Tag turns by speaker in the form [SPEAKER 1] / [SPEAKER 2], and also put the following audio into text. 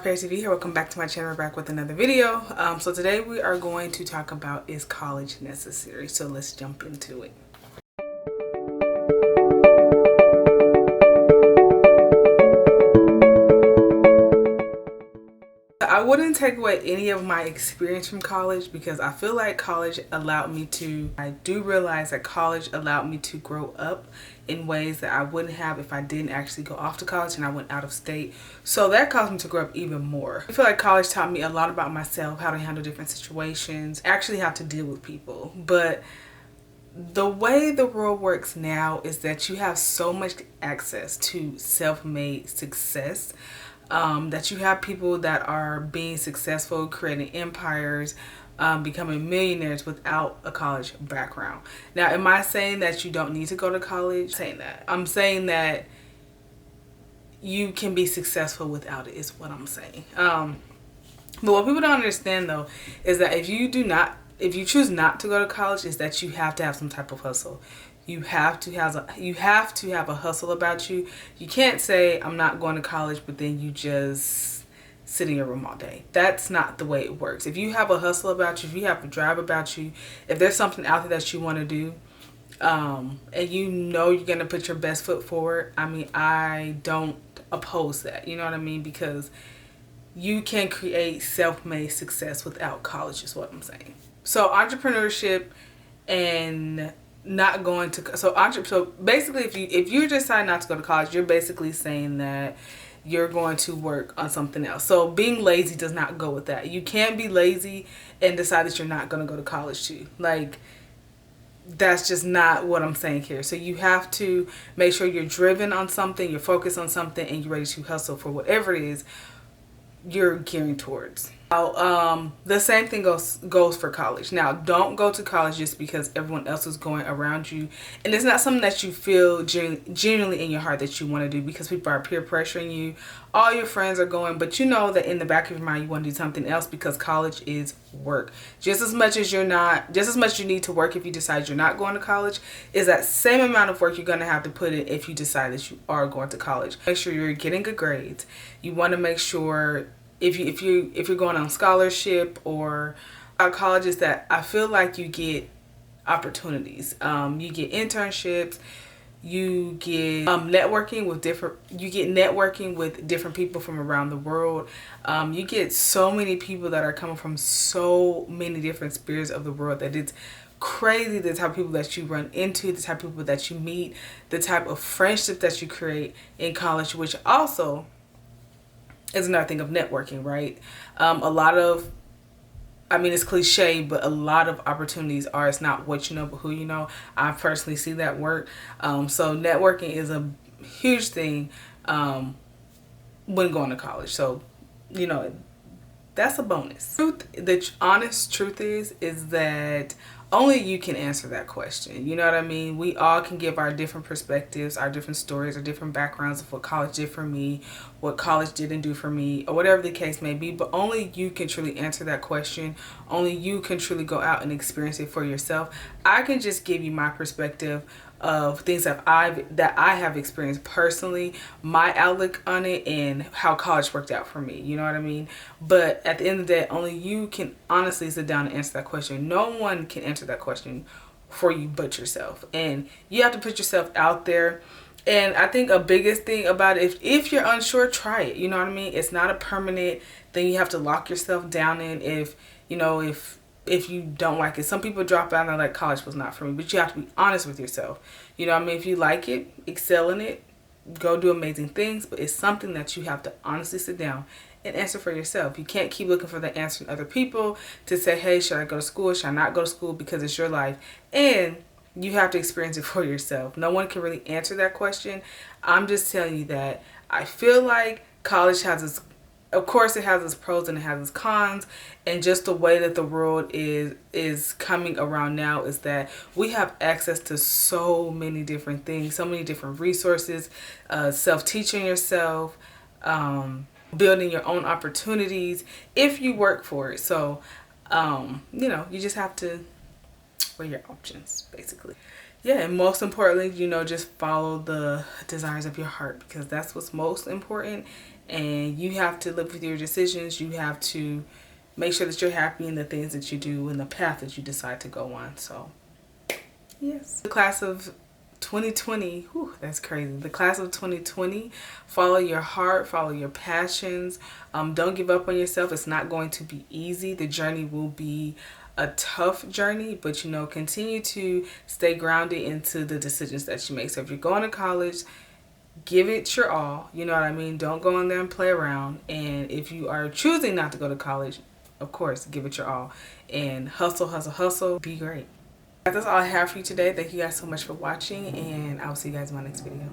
[SPEAKER 1] Paristv here. Welcome back to my channel. We're back with another video. So today we are going to talk about, is college necessary? So let's jump into it. I wouldn't take away any of my experience from college because I feel like college allowed me to, I do realize that college allowed me to grow up in ways that I wouldn't have if I didn't actually go off to college and I went out of state. So that caused me to grow up even more. I feel like college taught me a lot about myself, how to handle different situations, actually how to deal with people. But the way the world works now is that you have so much access to self-made success. That you have people that are being successful, creating empires, becoming millionaires without a college background. Now, am I saying that you don't need to go to college? I'm saying that. I'm saying that you can be successful without it is what I'm saying. But what people don't understand though is that if you choose not to go to college, is that you have to have some type of hustle. You have to have a hustle about you. You can't say I'm not going to college, but then you just sit in your room all day. That's not the way it works. If you have a hustle about you, if you have a drive about you, if there's something out there that you want to do, and you know you're gonna put your best foot forward, I mean, I don't oppose that. You know what I mean? Because you can create self-made success without college is what I'm saying. So entrepreneurship and not going to so basically if you decide not to go to college, you're basically saying that you're going to work on something else. So being lazy does not go with that. You can't be lazy and decide that you're not going to go to college too. Like, that's just not what I'm saying here. So you have to make sure you're driven on something, you're focused on something, and you're ready to hustle for whatever it is you're gearing towards. Now, the same thing goes for college. Now, don't go to college just because everyone else is going around you, and it's not something that you feel genuinely in your heart that you want to do because people are peer pressuring you. All your friends are going, but you know that in the back of your mind you want to do something else because college is work. Just as much you need to work if you decide you're not going to college, is that same amount of work you're going to have to put in if you decide that you are going to college. Make sure you're getting good grades. You want to make sure if you're going on scholarship or colleges that I feel like you get opportunities. You get internships. You get networking with different people from around the world. You get so many people that are coming from so many different spheres of the world that it's crazy the type of people that you run into, the type of people that you meet, the type of friendships that you create in college, which also is another thing of networking, right? It's cliche, but a lot of opportunities are, it's not what you know, but who you know. I personally see that work. So networking is a huge thing when going to college. So, you know, that's a bonus. The honest truth is that only you can answer that question. You know what I mean? We all can give our different perspectives, our different stories, our different backgrounds of what college did for me, what college didn't do for me, or whatever the case may be. But only you can truly answer that question. Only you can truly go out and experience it for yourself. I can just give you my perspective of things that I have experienced personally, my outlook on it, and how college worked out for me. You know what I mean? But at the end of the day, only you can honestly sit down and answer that question. No one can answer that question for you but yourself, and you have to put yourself out there. And I think a biggest thing about it, if you're unsure, try it. You know what I mean? It's not a permanent thing you have to lock yourself down in. If you don't like it. Some people drop out and they're like, college was not for me. But you have to be honest with yourself. You know what I mean? If you like it, excel in it, go do amazing things. But it's something that you have to honestly sit down and answer for yourself. You can't keep looking for the answer in other people to say, hey, should I go to school? Should I not go to school? Because it's your life. And you have to experience it for yourself. No one can really answer that question. I'm just telling you that I feel like college has its, of course, it has its pros and it has its cons, and just the way that the world is coming around now is that we have access to so many different things, so many different resources, self-teaching yourself, building your own opportunities if you work for it. So, you just have to weigh your options, basically. Yeah, and most importantly, just follow the desires of your heart, because that's what's most important. and you have to live with your decisions. You have to make sure that you're happy in the things that you do and the path that you decide to go on. So yes, the class of 2020, whew, that's crazy. The class of 2020, follow your heart, follow your passions. Don't give up on yourself. It's not going to be easy. The journey will be a tough journey, but you know, continue to stay grounded into the decisions that you make. So if you're going to college, give it your all. You know what I mean? Don't go in there and play around. And if you are choosing not to go to college, of course, give it your all. And hustle, hustle, hustle. Be great. That's all I have for you today. Thank you guys so much for watching, and I'll see you guys in my next video.